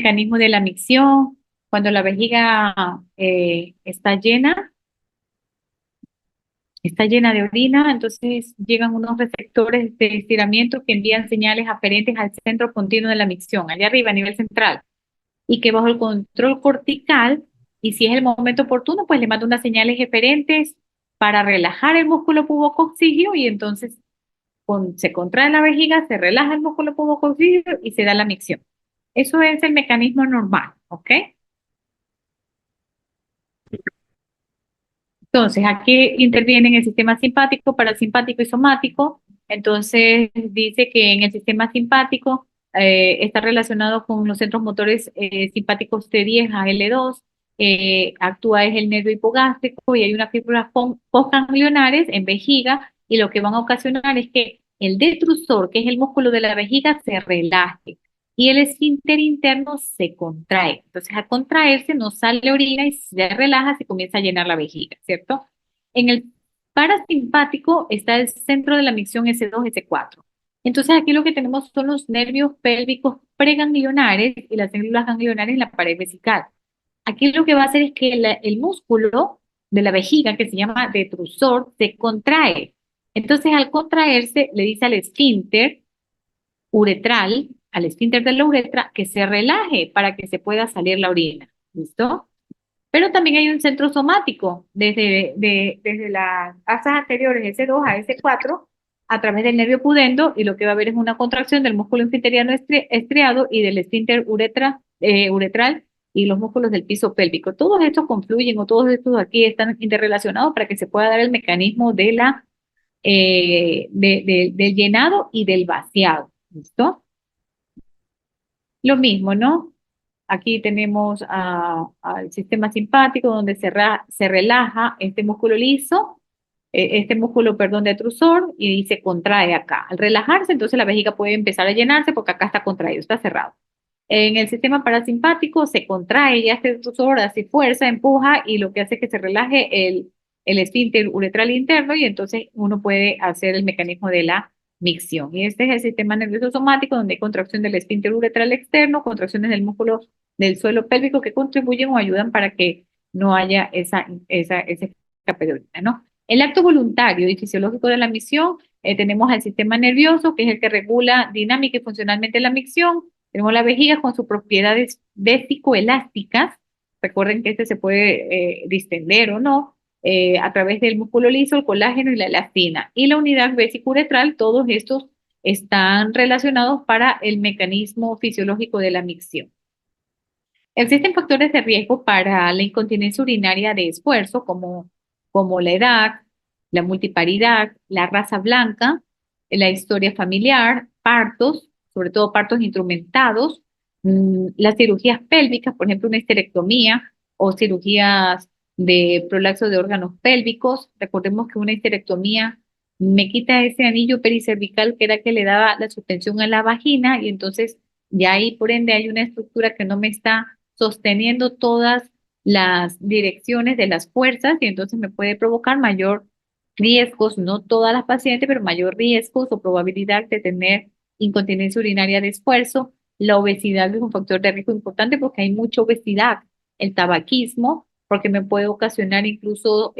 mecanismo de la micción. Cuando la vejiga está llena de orina, entonces llegan unos receptores de estiramiento que envían señales aferentes al centro continuo de la micción, allá arriba a nivel central, y que bajo el control cortical, y si es el momento oportuno, pues le manda unas señales eferentes para relajar el músculo pubococcígeo y entonces se contrae la vejiga, se relaja el músculo pubococcígeo y se da la micción. Eso es el mecanismo normal, ¿ok? Entonces, aquí intervienen el sistema simpático, parasimpático y somático. Entonces, dice que en el sistema simpático está relacionado con los centros motores simpáticos T10 a L2, actúa es el nervio hipogástrico y hay unas fibras postganglionares en vejiga y lo que van a ocasionar es que el detrusor, que es el músculo de la vejiga, se relaje y el esfínter interno se contrae. Entonces, al contraerse, no sale orina y se relaja, se comienza a llenar la vejiga, ¿cierto? En el parasimpático está el centro de la micción S2, S4. Entonces, aquí lo que tenemos son los nervios pélvicos preganglionares y las células ganglionares en la pared vesical. Aquí lo que va a hacer es que el músculo de la vejiga, que se llama detrusor, se contrae. Entonces, al contraerse, le dice al esfínter uretral, al esfínter de la uretra, que se relaje para que se pueda salir la orina. ¿Listo? Pero también hay un centro somático desde las asas anteriores S2 a S4 a través del nervio pudendo y lo que va a haber es una contracción del músculo inferior estriado y del esfínter uretral y los músculos del piso pélvico. Todos estos confluyen o todos estos aquí están interrelacionados para que se pueda dar el mecanismo del llenado y del vaciado. ¿Listo? Lo mismo, ¿no? Aquí tenemos al sistema simpático donde se relaja este músculo liso, este músculo, perdón, detrusor y se contrae acá. Al relajarse, entonces la vejiga puede empezar a llenarse porque acá está contraído, está cerrado. En el sistema parasimpático se contrae ya este detrusor, hace fuerza, empuja y lo que hace es que se relaje el esfínter uretral interno y entonces uno puede hacer el mecanismo de la micción. Y este es el sistema nervioso somático donde hay contracción del esfínter uretral externo, contracciones del músculo del suelo pélvico que contribuyen o ayudan para que no haya ese escape de orina, ¿no? El acto voluntario y fisiológico de la micción, tenemos al sistema nervioso, que es el que regula dinámica y funcionalmente la micción. Tenemos la vejiga con sus propiedades vesicoelásticas. Recuerden que este se puede distender o no a través del músculo liso, el colágeno y la elastina. Y la unidad vesicuretral, todos estos están relacionados para el mecanismo fisiológico de la micción. Existen factores de riesgo para la incontinencia urinaria de esfuerzo, como la edad, la multiparidad, la raza blanca, la historia familiar, partos, sobre todo partos instrumentados, las cirugías pélvicas, por ejemplo, una histerectomía o cirugías de prolapso de órganos pélvicos. Recordemos que una histerectomía me quita ese anillo pericervical que era que le daba la suspensión a la vagina y entonces ya ahí por ende hay una estructura que no me está sosteniendo todas las direcciones de las fuerzas y entonces me puede provocar mayor riesgos, no todas las pacientes, pero mayor riesgos o probabilidad de tener incontinencia urinaria de esfuerzo. La obesidad es un factor de riesgo importante porque hay mucha obesidad. El tabaquismo, porque me puede ocasionar incluso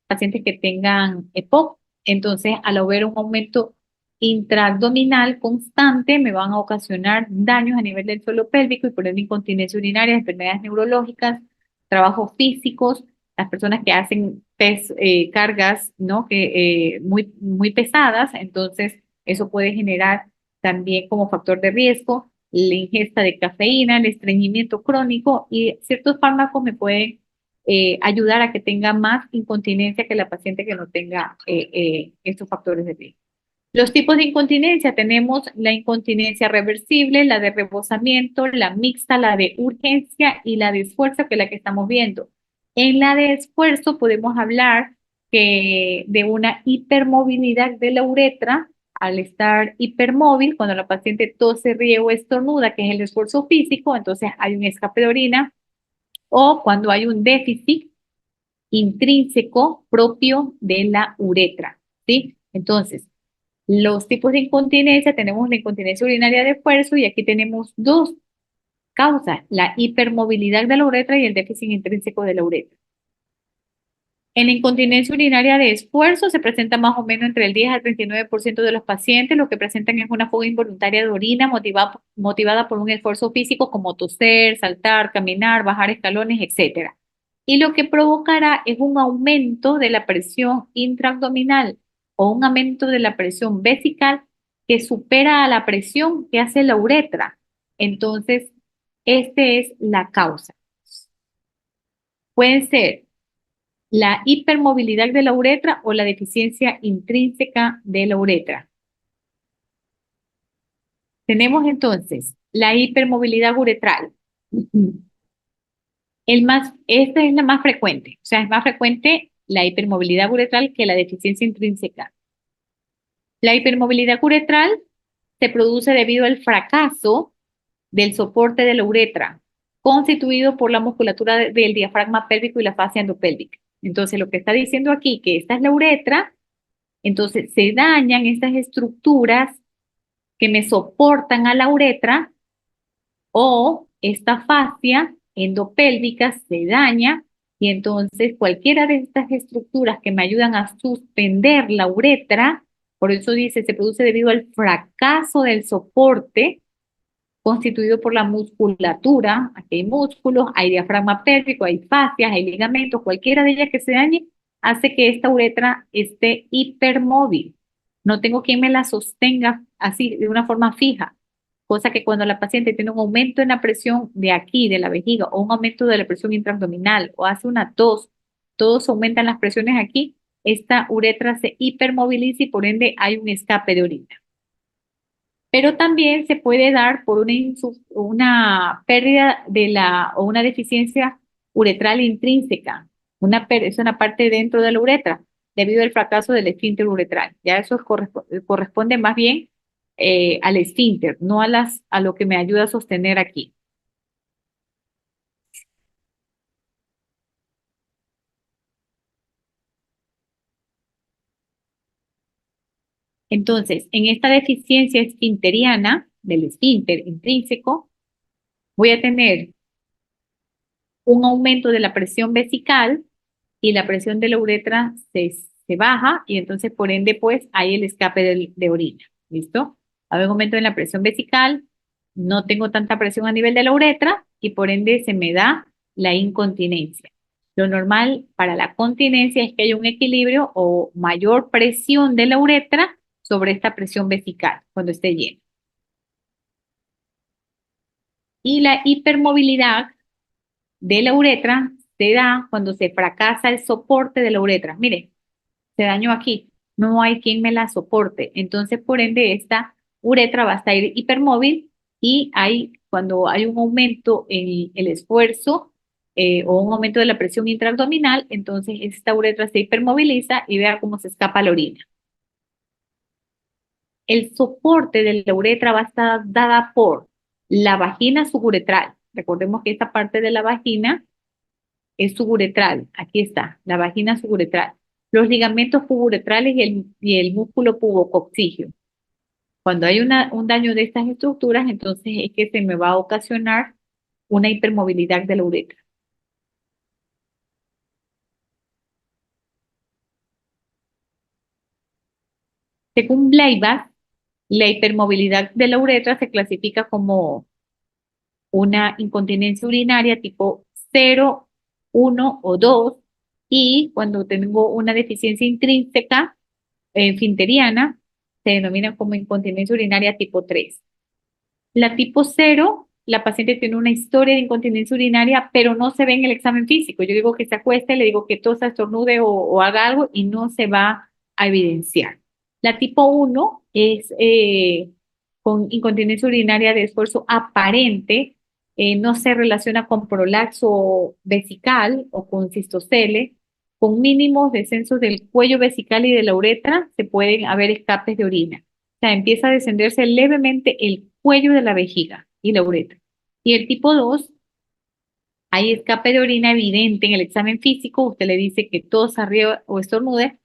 pacientes que tengan EPOC. Entonces, al haber un aumento intraabdominal constante me van a ocasionar daños a nivel del suelo pélvico y por ende incontinencia urinaria, enfermedades neurológicas, trabajos físicos, las personas que hacen cargas, ¿no? Muy pesadas, entonces eso puede generar también como factor de riesgo la ingesta de cafeína, el estreñimiento crónico y ciertos fármacos me pueden ayudar a que tenga más incontinencia que la paciente que no tenga estos factores de riesgo. Los tipos de incontinencia, tenemos la incontinencia reversible, la de rebosamiento, la mixta, la de urgencia y la de esfuerzo, que es la que estamos viendo. En la de esfuerzo podemos hablar de una hipermovilidad de la uretra al estar hipermóvil, cuando la paciente tose, ríe o estornuda, que es el esfuerzo físico, entonces hay un escape de orina, o cuando hay un déficit intrínseco propio de la uretra, ¿sí? Entonces, los tipos de incontinencia, tenemos la incontinencia urinaria de esfuerzo y aquí tenemos dos Causa la hipermovilidad de la uretra y el déficit intrínseco de la uretra. En la incontinencia urinaria de esfuerzo se presenta más o menos entre el 10 al 39% de los pacientes. Lo que presentan es una fuga involuntaria de orina motivada por un esfuerzo físico como toser, saltar, caminar, bajar escalones, etcétera. Y lo que provocará es un aumento de la presión intraabdominal o un aumento de la presión vesical que supera a la presión que hace la uretra. Entonces, esta es la causa. Pueden ser la hipermovilidad de la uretra o la deficiencia intrínseca de la uretra. Tenemos entonces la hipermovilidad uretral. Esta es la más frecuente, o sea, es más frecuente la hipermovilidad uretral que la deficiencia intrínseca. La hipermovilidad uretral se produce debido al fracaso del soporte de la uretra, constituido por la musculatura del diafragma pélvico y la fascia endopélvica. Entonces, lo que está diciendo aquí, que esta es la uretra, entonces se dañan estas estructuras que me soportan a la uretra o esta fascia endopélvica se daña y entonces cualquiera de estas estructuras que me ayudan a suspender la uretra, por eso dice, se produce debido al fracaso del soporte constituido por la musculatura, aquí hay músculos, hay diafragma pélvico, hay fascias, hay ligamentos, cualquiera de ellas que se dañe hace que esta uretra esté hipermóvil. No tengo quien me la sostenga así de una forma fija, cosa que cuando la paciente tiene un aumento en la presión de aquí, de la vejiga, o un aumento de la presión intraabdominal, o hace una tos, todos aumentan las presiones aquí, esta uretra se hipermoviliza y por ende hay un escape de orina. Pero también se puede dar por una pérdida o una deficiencia uretral intrínseca. Es una parte dentro de la uretra, debido al fracaso del esfínter uretral. Ya eso corresponde más bien al esfínter, no a lo que me ayuda a sostener aquí. Entonces, en esta deficiencia esfinteriana del esfínter intrínseco, voy a tener un aumento de la presión vesical y la presión de la uretra se baja y entonces por ende pues hay el escape de orina. ¿Listo? Hay un aumento en la presión vesical, no tengo tanta presión a nivel de la uretra y por ende se me da la incontinencia. Lo normal para la continencia es que haya un equilibrio o mayor presión de la uretra sobre esta presión vesical cuando esté llena. Y la hipermovilidad de la uretra se da cuando se fracasa el soporte de la uretra. Mire, se dañó aquí, no hay quien me la soporte. Entonces, por ende, esta uretra va a estar hipermóvil y cuando hay un aumento en el esfuerzo o un aumento de la presión intraabdominal, entonces esta uretra se hipermoviliza y vea cómo se escapa la orina. El soporte de la uretra va a estar dada por la vagina suburetral. Recordemos que esta parte de la vagina es suburetral. Aquí está, la vagina suburetral. Los ligamentos puburetrales y el músculo pubococcígeo. Cuando hay un daño de estas estructuras, entonces es que se me va a ocasionar una hipermovilidad de la uretra. Según Bleibach, la hipermovilidad de la uretra se clasifica como una incontinencia urinaria tipo 0, 1 o 2 y cuando tengo una deficiencia intrínseca finteriana se denomina como incontinencia urinaria tipo 3. La tipo 0, la paciente tiene una historia de incontinencia urinaria, pero no se ve en el examen físico. Yo digo que se acueste, le digo que tosa, estornude o haga algo y no se va a evidenciar. La tipo 1 es con incontinencia urinaria de esfuerzo aparente, no se relaciona con prolaxo vesical o con cistocele. Con mínimos descensos del cuello vesical y de la uretra se pueden haber escapes de orina. O sea, empieza a descenderse levemente el cuello de la vejiga y la uretra. Y el tipo 2, hay escape de orina evidente en el examen físico, usted le dice que tosa, arriba o estornude,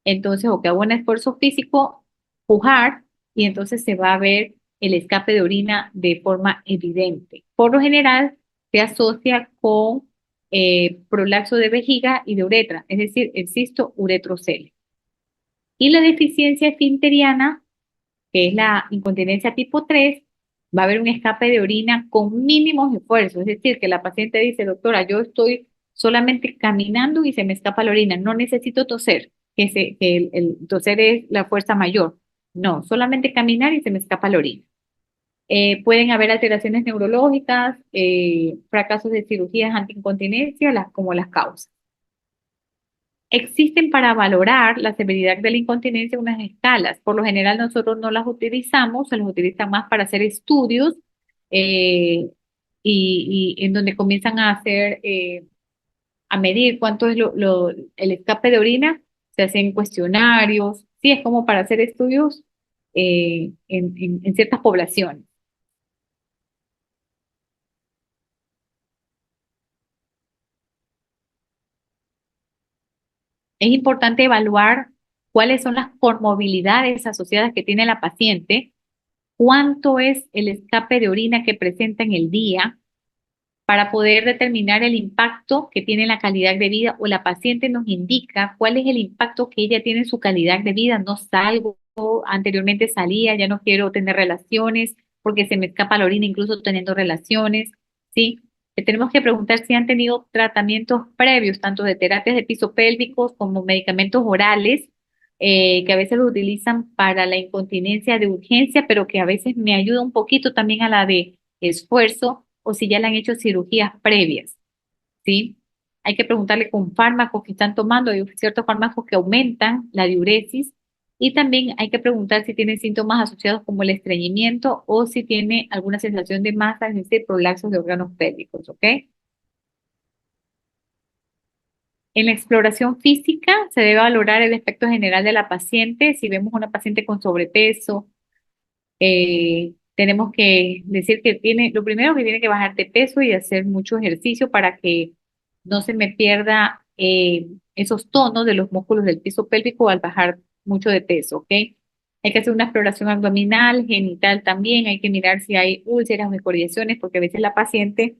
entonces o que haga un esfuerzo físico, pujar, y entonces se va a ver el escape de orina de forma evidente. Por lo general, se asocia con prolapso de vejiga y de uretra, es decir, el cisto uretrocele. Y la deficiencia esfinteriana, que es la incontinencia tipo 3, va a haber un escape de orina con mínimos esfuerzos, es decir, que la paciente dice, doctora, yo estoy solamente caminando y se me escapa la orina, no necesito toser, que el toser es la fuerza mayor, no, solamente caminar y se me escapa la orina. Pueden haber alteraciones neurológicas, fracasos de cirugías antiincontinencia, como las causas. Existen para valorar la severidad de la incontinencia unas escalas. Por lo general nosotros no las utilizamos, se las utiliza más para hacer estudios eh, y en donde comienzan a hacer, a medir cuánto es el escape de orina, se hacen cuestionarios, sí, es como para hacer estudios en ciertas poblaciones. Es importante evaluar cuáles son las comorbilidades asociadas que tiene la paciente, cuánto es el escape de orina que presenta en el día para poder determinar el impacto que tiene en la calidad de vida o la paciente nos indica cuál es el impacto que ella tiene en su calidad de vida. No salgo, anteriormente salía, ya no quiero tener relaciones porque se me escapa la orina incluso teniendo relaciones, ¿sí? Le tenemos que preguntar si han tenido tratamientos previos, tanto de terapias de piso pélvicos como medicamentos orales, que a veces lo utilizan para la incontinencia de urgencia, pero que a veces me ayuda un poquito también a la de esfuerzo, o si ya le han hecho cirugías previas, ¿sí? Hay que preguntarle con fármacos que están tomando, hay ciertos fármacos que aumentan la diuresis y también hay que preguntar si tiene síntomas asociados como el estreñimiento o si tiene alguna sensación de masa, es decir, prolapsos de órganos pélvicos, ¿ok? En la exploración física se debe valorar el aspecto general de la paciente. Si vemos una paciente con sobrepeso, tenemos que decir que lo primero que tiene que bajar de peso y hacer mucho ejercicio para que no se me pierda esos tonos de los músculos del piso pélvico al bajar mucho de peso, ¿ok? Hay que hacer una exploración abdominal, genital también, hay que mirar si hay úlceras o escoriaciones, porque a veces la paciente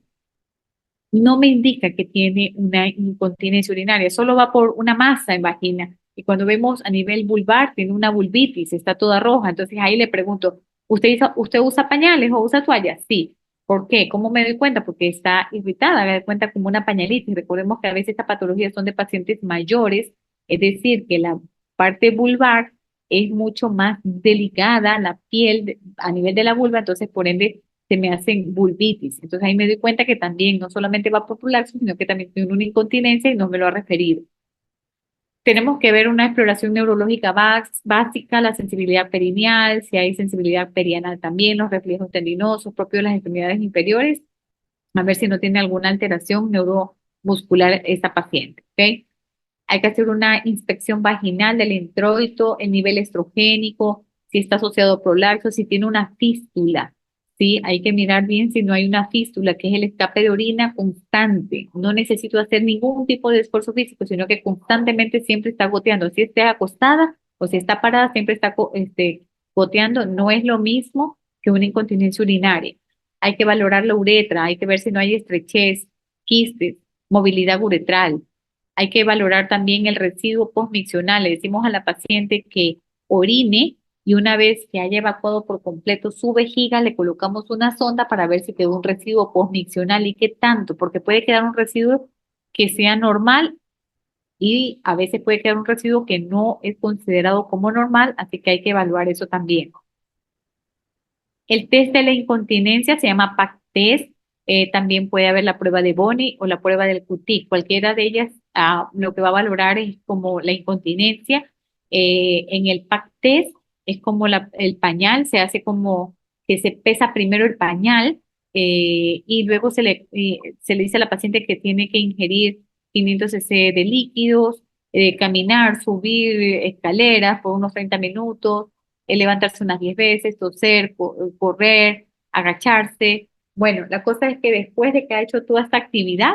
no me indica que tiene una incontinencia urinaria, solo va por una masa en vagina. Y cuando vemos a nivel vulvar, tiene una vulvitis, está toda roja. Entonces ahí le pregunto, ¿usted usa pañales o usa toallas? Sí. ¿Por qué? ¿Cómo me doy cuenta? Porque está irritada, me doy cuenta como una pañalitis. Recordemos que a veces estas patologías son de pacientes mayores, es decir, que la parte vulvar es mucho más delicada, la piel a nivel de la vulva, entonces por ende se me hacen vulvitis. Entonces ahí me doy cuenta que también no solamente va por prolapso, sino que también tiene una incontinencia y no me lo ha referido. Tenemos que ver una exploración neurológica básica, la sensibilidad perineal, si hay sensibilidad perianal también, los reflejos tendinosos propios de las extremidades inferiores, a ver si no tiene alguna alteración neuromuscular esta paciente, ¿ok? Hay que hacer una inspección vaginal del introito, el nivel estrogénico, si está asociado a prolapso, si tiene una fístula. Sí, hay que mirar bien si no hay una fístula, que es el escape de orina constante. No necesito hacer ningún tipo de esfuerzo físico, sino que constantemente siempre está goteando. Si está acostada o si está parada, siempre está goteando. No es lo mismo que una incontinencia urinaria. Hay que valorar la uretra, hay que ver si no hay estrechez, quistes, movilidad uretral. Hay que valorar también el residuo postmiccional. Le decimos a la paciente que orine y una vez que haya evacuado por completo su vejiga, le colocamos una sonda para ver si quedó un residuo postmiccional y qué tanto, porque puede quedar un residuo que sea normal y a veces puede quedar un residuo que no es considerado como normal, así que hay que evaluar eso también. El test de la incontinencia se llama PAC test. También puede haber la prueba de Bonney o la prueba del QT. Cualquiera de ellas, lo que va a valorar es como la incontinencia. En el PAC test es como el pañal, se hace como que se pesa primero el pañal y luego se le dice a la paciente que tiene que ingerir 500 cc de líquidos, caminar, subir escaleras por unos 30 minutos, levantarse unas 10 veces, toser, correr, agacharse. Bueno, la cosa es que después de que ha hecho toda esta actividad,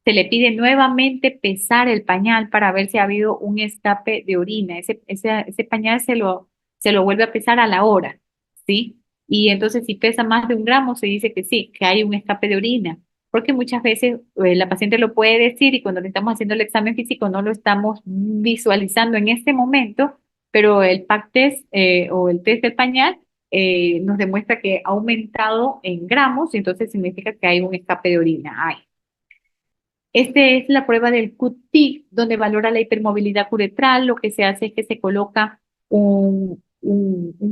se le pide nuevamente pesar el pañal para ver si ha habido un escape de orina. Ese pañal se lo vuelve a pesar a la hora, ¿sí? Y entonces si pesa más de 1 gramo, se dice que sí, que hay un escape de orina, porque muchas veces la paciente lo puede decir y cuando le estamos haciendo el examen físico no lo estamos visualizando en este momento, pero el PAC test o el test del pañal nos demuestra que ha aumentado en gramos y entonces significa que hay un escape de orina. Ay. Esta es la prueba del QT, donde valora la hipermovilidad uretral. Lo que se hace es que se coloca un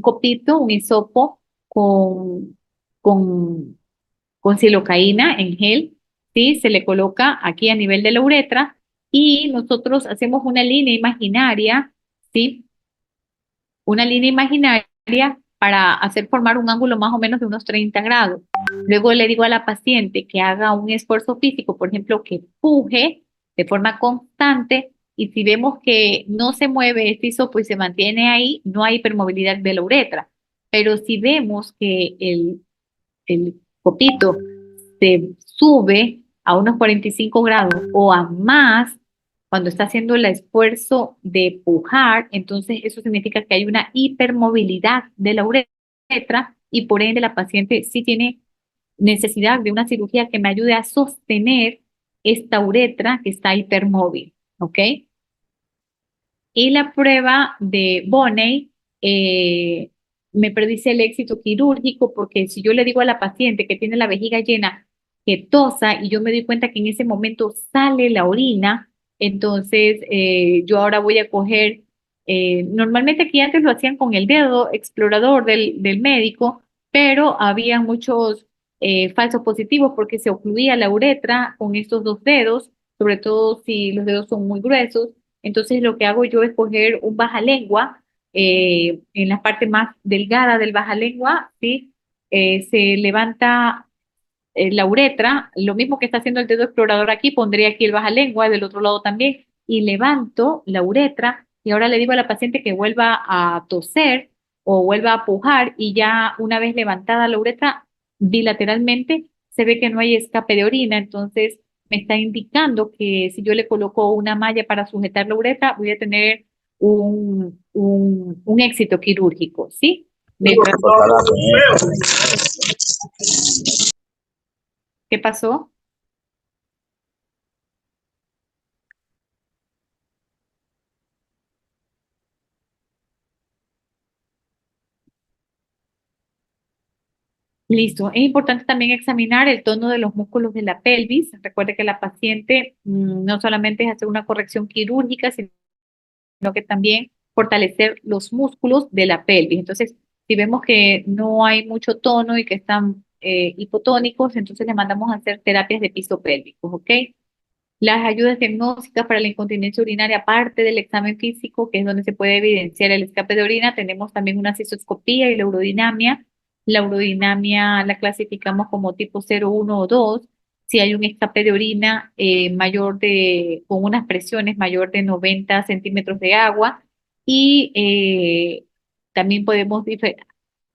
copito, un hisopo con, con, con silocaína en gel, ¿sí? Se le coloca aquí a nivel de la uretra y nosotros hacemos una línea imaginaria, ¿sí? Una línea imaginaria para hacer formar un ángulo más o menos de unos 30 grados. Luego le digo a la paciente que haga un esfuerzo físico, por ejemplo, que puje de forma constante y si vemos que no se mueve este hisopo y se mantiene ahí, no hay hipermovilidad de la uretra. Pero si vemos que el copito se sube a unos 45 grados o a más cuando está haciendo el esfuerzo de pujar, entonces eso significa que hay una hipermovilidad de la uretra y por ende la paciente sí tiene necesidad de una cirugía que me ayude a sostener esta uretra que está hipermóvil, ¿ok? Y la prueba de Bonney me predice el éxito quirúrgico porque si yo le digo a la paciente que tiene la vejiga llena que tosa y yo me doy cuenta que en ese momento sale la orina, entonces yo ahora voy a coger, normalmente aquí antes lo hacían con el dedo explorador del médico, pero había muchos falsos positivos porque se ocluía la uretra con estos 2 dedos, sobre todo si los dedos son muy gruesos. Entonces lo que hago yo es coger un bajalengua en la parte más delgada del bajalengua, ¿sí? Se levanta la uretra, lo mismo que está haciendo el dedo explorador aquí, pondría aquí el bajalengua del otro lado también y levanto la uretra y ahora le digo a la paciente que vuelva a toser o vuelva a pujar y ya una vez levantada la uretra bilateralmente se ve que no hay escape de orina, entonces me está indicando que si yo le coloco una malla para sujetar la uretra voy a tener un éxito quirúrgico, ¿sí? Del ¿Qué pasó? Listo. Es importante también examinar el tono de los músculos de la pelvis. Recuerde que la paciente no solamente es hacer una corrección quirúrgica, sino que también fortalecer los músculos de la pelvis. Entonces, si vemos que no hay mucho tono y que están hipotónicos, entonces le mandamos a hacer terapias de piso pélvico, ¿ok? Las ayudas diagnósticas para la incontinencia urinaria, aparte del examen físico, que es donde se puede evidenciar el escape de orina, tenemos también una cistoscopía y la urodinamia. La urodinamia la clasificamos como tipo 0, 1 o 2. Si hay un escape de orina con unas presiones mayor de 90 centímetros de agua. Y también podemos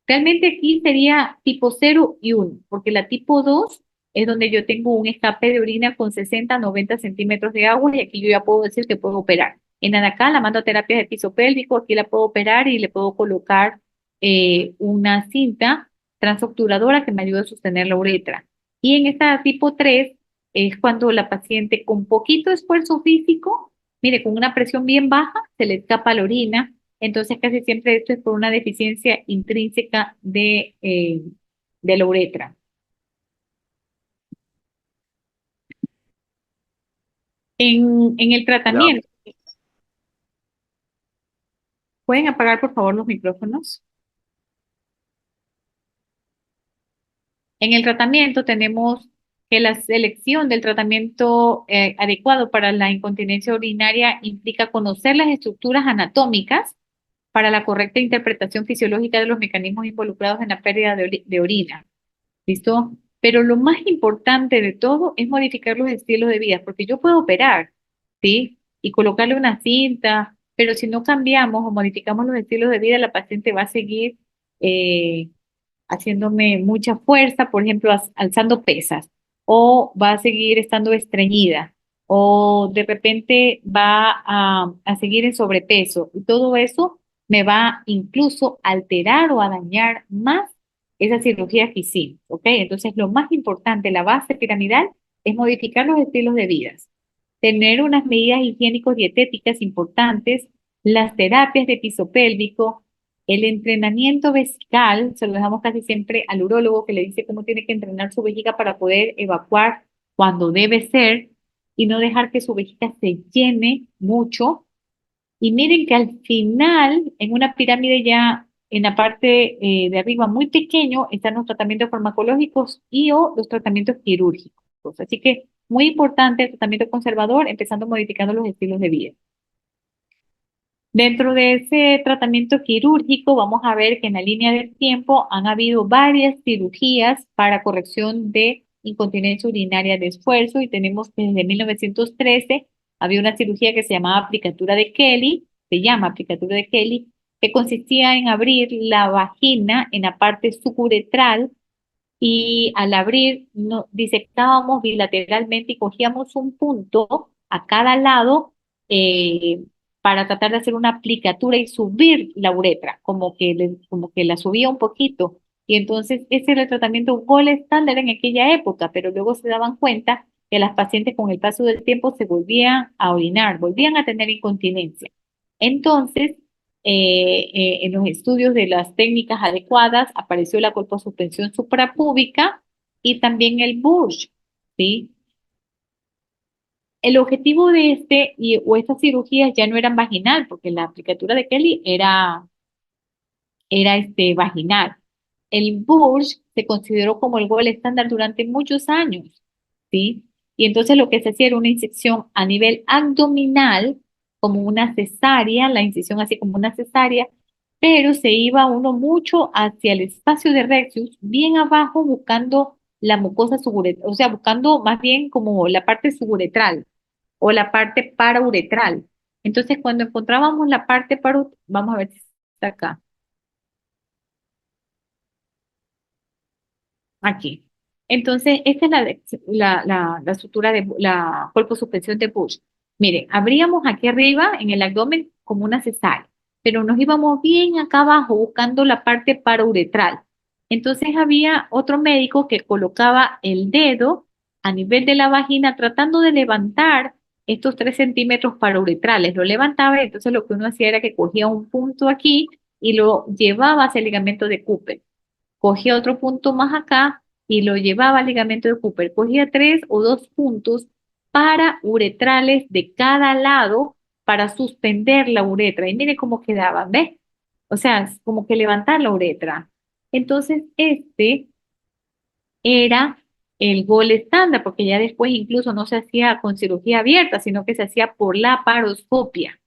realmente aquí sería tipo 0 y 1, porque la tipo 2 es donde yo tengo un escape de orina con 60, 90 centímetros de agua y aquí yo ya puedo decir que puedo operar. En Anacá la mando a terapia de piso pélvico, aquí la puedo operar y le puedo colocar una cinta transobturadora que me ayude a sostener la uretra. Y en esta tipo 3 es cuando la paciente con poquito esfuerzo físico, mire, con una presión bien baja, se le escapa la orina entonces, casi siempre esto es por una deficiencia intrínseca de la uretra. En el Ya, tratamiento, ¿pueden apagar por favor los micrófonos? En el tratamiento tenemos que la selección del tratamiento adecuado para la incontinencia urinaria implica conocer las estructuras anatómicas para la correcta interpretación fisiológica de los mecanismos involucrados en la pérdida de orina. ¿Listo? Pero lo más importante de todo es modificar los estilos de vida, porque yo puedo operar, ¿sí? Y colocarle una cinta, pero si no cambiamos o modificamos los estilos de vida, la paciente va a seguir eh, haciéndome mucha fuerza, por ejemplo, alzando pesas, o va a seguir estando estreñida, o de repente va a seguir en sobrepeso, y todo eso me va incluso a alterar o a dañar más esa cirugía que hicimos, ¿ok? Entonces, lo más importante, la base piramidal, es modificar los estilos de vida, tener unas medidas higiénico-dietéticas importantes, las terapias de piso pélvico, el entrenamiento vesical, se lo dejamos casi siempre al urólogo que le dice cómo tiene que entrenar su vejiga para poder evacuar cuando debe ser y no dejar que su vejiga se llene mucho. Y miren que al final, en una pirámide ya en la parte de arriba muy pequeño, están los tratamientos farmacológicos y o los tratamientos quirúrgicos. Así que muy importante el tratamiento conservador, empezando modificando los estilos de vida. Dentro de ese tratamiento quirúrgico, vamos a ver que en la línea del tiempo han habido varias cirugías para corrección de incontinencia urinaria de esfuerzo y tenemos que desde 1913 había una cirugía que se llamaba aplicatura de Kelly, se llama aplicatura de Kelly, que consistía en abrir la vagina en la parte suburetral y al abrir disectábamos bilateralmente y cogíamos un punto a cada lado eh, para tratar de hacer una aplicatura y subir la uretra, como que la subía un poquito. Y entonces ese era el tratamiento gol estándar en aquella época, pero luego se daban cuenta que las pacientes con el paso del tiempo se volvían a orinar, volvían a tener incontinencia. Entonces, en los estudios de las técnicas adecuadas apareció la colposuspensión suprapúbica y también el Bush, ¿sí? El objetivo de o estas cirugías ya no eran vaginal, porque la aplicatura de Kelly era vaginal. El Bush se consideró como el gol estándar durante muchos años, ¿sí? Y entonces lo que se hacía era una incisión a nivel abdominal, como una cesárea, la incisión así como una cesárea, pero se iba uno mucho hacia el espacio de rectus, bien abajo buscando la mucosa suburetral, o sea, buscando más bien como la parte suburetral o la parte parauretral. Entonces, cuando encontrábamos la parte vamos a ver si está acá. Aquí. Entonces, esta es la sutura de la suspensión de Bush. Miren, abríamos aquí arriba en el abdomen como una cesárea, pero nos íbamos bien acá abajo buscando la parte parauretral. Entonces había otro médico que colocaba el dedo a nivel de la vagina tratando de levantar estos 3 centímetros parauretrales. Lo levantaba y entonces lo que uno hacía era que cogía un punto aquí y lo llevaba hacia el ligamento de Cooper, cogía otro punto más acá y lo llevaba al ligamento de Cooper. Cogía 3 o 2 puntos para uretrales de cada lado para suspender la uretra. Y mire cómo quedaban, ¿ves? O sea, es como que levantar la uretra. Entonces, este era el gol estándar, porque ya después incluso no se hacía con cirugía abierta, sino que se hacía por la paroscopia,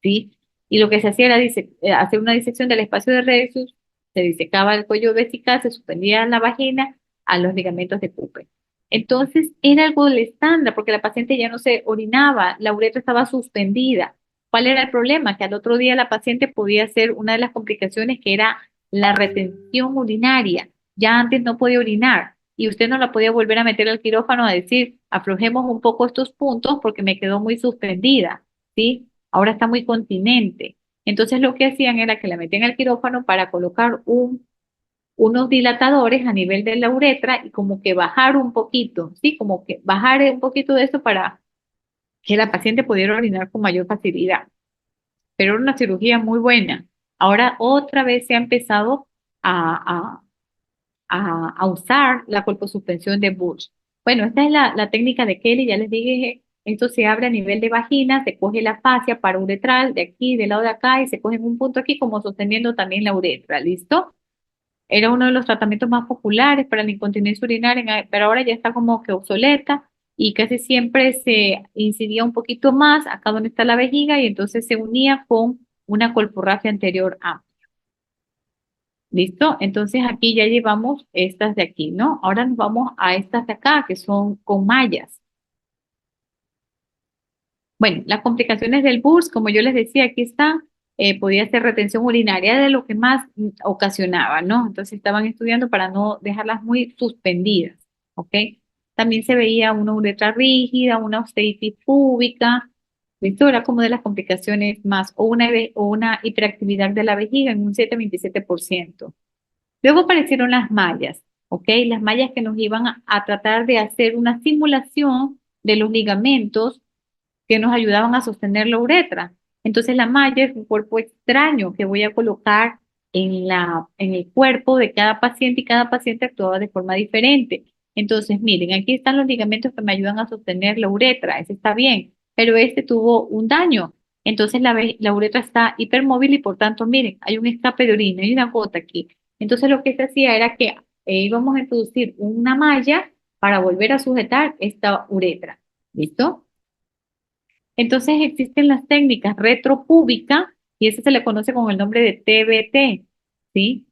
¿sí? Y lo que se hacía era hacer una disección del espacio de rectus, se disecaba el cuello vesical, se suspendía la vagina a los ligamentos de Cooper. Entonces era algo del estándar, porque la paciente ya no se orinaba, la uretra estaba suspendida. ¿Cuál era el problema? Que al otro día la paciente podía hacer una de las complicaciones que era la retención urinaria. Ya antes no podía orinar y usted no la podía volver a meter al quirófano a decir, aflojemos un poco estos puntos porque me quedó muy suspendida, ¿sí? Ahora está muy continente. Entonces lo que hacían era que la metían al quirófano para colocar unos dilatadores a nivel de la uretra y como que bajar un poquito, ¿sí? Como que bajar un poquito de eso para que la paciente pudiera orinar con mayor facilidad. Pero era una cirugía muy buena. Ahora otra vez se ha empezado a, a usar la colposuspensión de Bush. Bueno, esta es la técnica de Kelly, ya les dije, esto se abre a nivel de vagina, se coge la fascia parauretral de aquí, del lado de acá, y se coge en un punto aquí como sosteniendo también la uretra, ¿listo? Era uno de los tratamientos más populares para la incontinencia urinaria, pero ahora ya está como que obsoleta y casi siempre se incidía un poquito más acá donde está la vejiga y entonces se unía con una colporrafia anterior amplia. ¿Listo? Entonces aquí ya llevamos estas de aquí, ¿no? Ahora nos vamos a estas de acá, que son con mallas. Bueno, las complicaciones del BURS, como yo les decía, aquí están, podía ser retención urinaria de lo que más ocasionaba, ¿no? Entonces estaban estudiando para no dejarlas muy suspendidas, ¿ok? También se veía una uretra rígida, una osteitis púbica, ¿listo? Era como de las complicaciones más, o una hiperactividad de la vejiga en un 7-27%. Luego aparecieron las mallas, ¿ok? Las mallas que nos iban a tratar de hacer una simulación de los ligamentos que nos ayudaban a sostener la uretra. Entonces la malla es un cuerpo extraño que voy a colocar en el cuerpo de cada paciente y cada paciente actuaba de forma diferente. Entonces, miren, aquí están los ligamentos que me ayudan a sostener la uretra, ese está bien, pero este tuvo un daño. Entonces la uretra está hipermóvil y por tanto, miren, hay un escape de orina, hay una gota aquí. Entonces lo que se hacía era que íbamos a introducir una malla para volver a sujetar esta uretra. ¿Listo? Entonces existen las técnicas retropúbica y eso se le conoce con el nombre de TBT, ¿sí?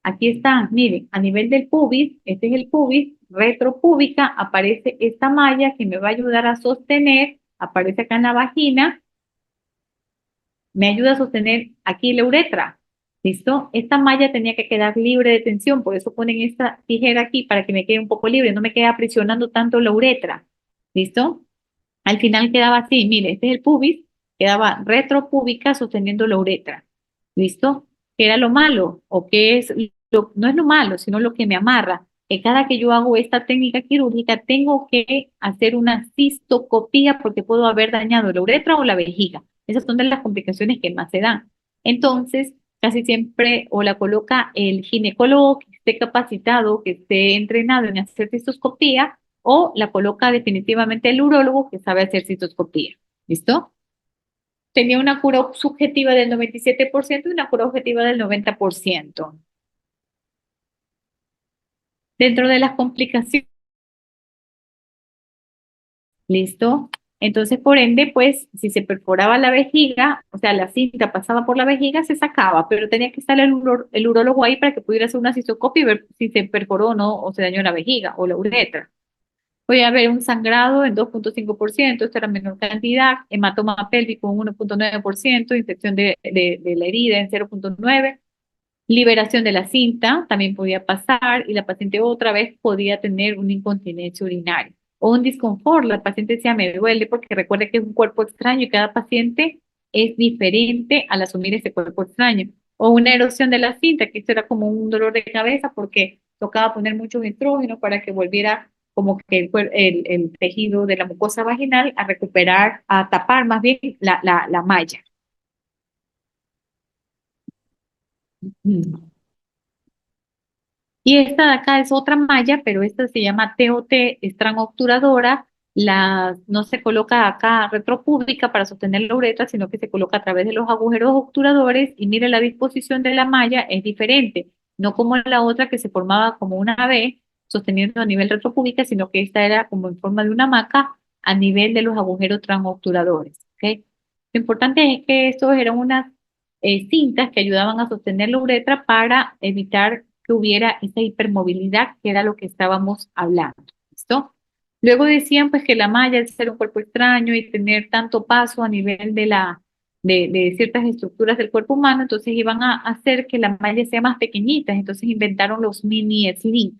Aquí está, miren, a nivel del pubis, este es el pubis, retropúbica, aparece esta malla que me va a ayudar a sostener, aparece acá en la vagina, me ayuda a sostener aquí la uretra, ¿listo? Esta malla tenía que quedar libre de tensión, por eso ponen esta tijera aquí para que me quede un poco libre, no me quede aprisionando tanto la uretra, ¿listo? Al final quedaba así, mire, este es el pubis, quedaba retropúbica sosteniendo la uretra. ¿Listo? ¿Qué era lo malo? ¿O qué es no es lo malo, sino lo que me amarra? Que cada que yo hago esta técnica quirúrgica tengo que hacer una cistoscopía porque puedo haber dañado la uretra o la vejiga. Esas son de las complicaciones que más se dan. Entonces, casi siempre o la coloca el ginecólogo que esté capacitado, que esté entrenado en hacer cistoscopía, o la coloca definitivamente el urólogo que sabe hacer citoscopía. ¿Listo? Tenía una cura subjetiva del 97% y una cura objetiva del 90%. Dentro de las complicaciones, ¿listo? Entonces, por ende, pues, si se perforaba la vejiga, o sea, la cinta pasaba por la vejiga, se sacaba, pero tenía que estar el urólogo ahí para que pudiera hacer una cistoscopia y ver si se perforó o no, o se dañó la vejiga o la uretra. Puede haber un sangrado en 2,5%, esto era menor cantidad, hematoma pélvico en 1,9%, infección de la herida en 0,9%, liberación de la cinta también podía pasar y la paciente otra vez podía tener una incontinencia urinaria o un disconfort. La paciente decía, me duele porque recuerde que es un cuerpo extraño y cada paciente es diferente al asumir ese cuerpo extraño. O una erosión de la cinta, que esto era como un dolor de cabeza porque tocaba poner mucho estrógeno para que volviera como que el tejido de la mucosa vaginal a recuperar, a tapar más bien la malla. Mm. Y esta de acá es otra malla, pero esta se llama TOT, es tranobturadora. No se coloca acá retropúbica para sostener la uretra, sino que se coloca a través de los agujeros obturadores. Y mire, la disposición de la malla es diferente, no como la otra que se formaba como una V, sosteniendo a nivel retropúbica, sino que esta era como en forma de una hamaca a nivel de los agujeros tranobturadores. ¿Ok? Lo importante es que estos eran unas cintas que ayudaban a sostener la uretra para evitar que hubiera esa hipermovilidad, que era lo que estábamos hablando. ¿Listo? Luego decían pues que la malla, al ser un cuerpo extraño y tener tanto paso a nivel de ciertas estructuras del cuerpo humano, entonces iban a hacer que la malla sea más pequeñita, entonces inventaron los mini sling.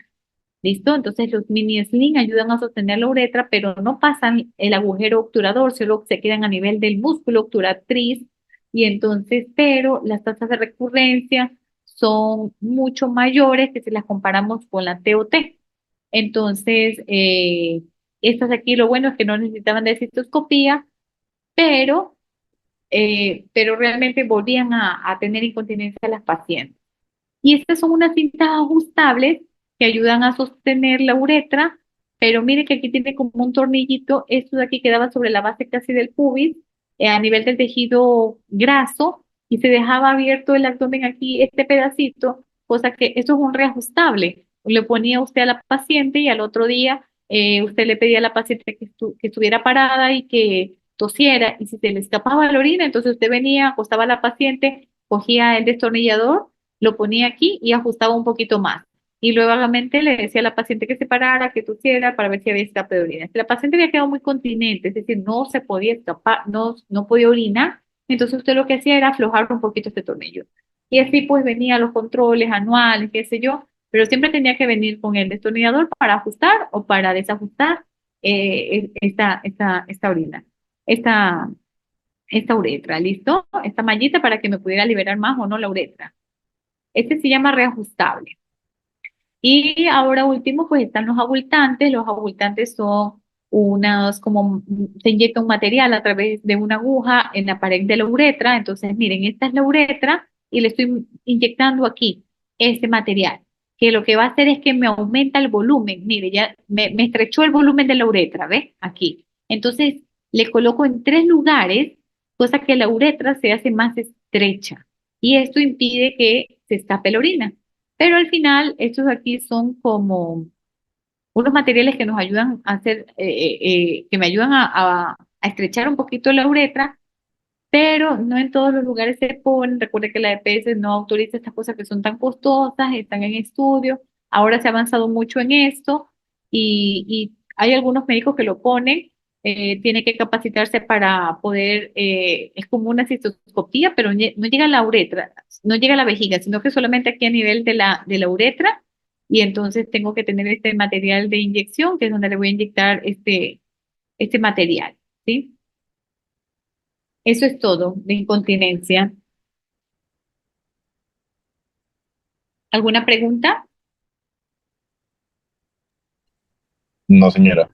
¿Listo? Entonces los mini sling ayudan a sostener la uretra, pero no pasan el agujero obturador, solo se quedan a nivel del músculo obturatriz y entonces, pero las tasas de recurrencia son mucho mayores que si las comparamos con la TOT. Entonces, estas aquí lo bueno es que no necesitaban de cistoscopía, pero, pero realmente volvían a tener incontinencia las pacientes. Y estas son unas cintas ajustables que ayudan a sostener la uretra, pero mire que aquí tiene como un tornillito, esto de aquí quedaba sobre la base casi del pubis, a nivel del tejido graso, y se dejaba abierto el abdomen aquí, este pedacito, cosa que eso es un reajustable. Le ponía usted a la paciente y al otro día usted le pedía a la paciente que estuviera parada y que tosiera, y si se le escapaba la orina, entonces usted venía, acostaba a la paciente, cogía el destornillador, lo ponía aquí y ajustaba un poquito más. Y luego nuevamente le decía a la paciente que se parara, que tuviera para ver si había escape de orina. Si la paciente había quedado muy continente, es decir, no se podía escapar, no podía orinar, entonces usted lo que hacía era aflojar un poquito este tornillo. Y así pues venía los controles anuales, qué sé yo, pero siempre tenía que venir con el destornillador para ajustar o para desajustar esta orina, esta, esta uretra, ¿listo? Esta mallita para que me pudiera liberar más o no la uretra. Este se llama reajustable. Y ahora último, pues están los abultantes. Los abultantes son unas, como se inyecta un material a través de una aguja en la pared de la uretra. Entonces, miren, esta es la uretra y le estoy inyectando aquí este material, que lo que va a hacer es que me aumenta el volumen. Mire, ya me estrechó el volumen de la uretra, ¿ves? Aquí. Entonces, le coloco en 3 lugares, cosa que la uretra se hace más estrecha. Y esto impide que se escape la orina. Pero al final, estos aquí son como unos materiales que nos ayudan a hacer, que me ayudan a estrechar un poquito la uretra, pero no en todos los lugares se ponen. Recuerde que la EPS no autoriza estas cosas que son tan costosas, están en estudio. Ahora se ha avanzado mucho en esto y hay algunos médicos que lo ponen. Tiene que capacitarse para poder, es como una cistoscopía, pero no llega a la uretra, no llega a la vejiga, sino que solamente aquí a nivel de la uretra. Y entonces tengo que tener este material de inyección, que es donde le voy a inyectar este material, ¿sí? Eso es todo de incontinencia. ¿Alguna pregunta? No, señora.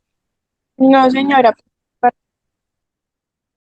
No, señora.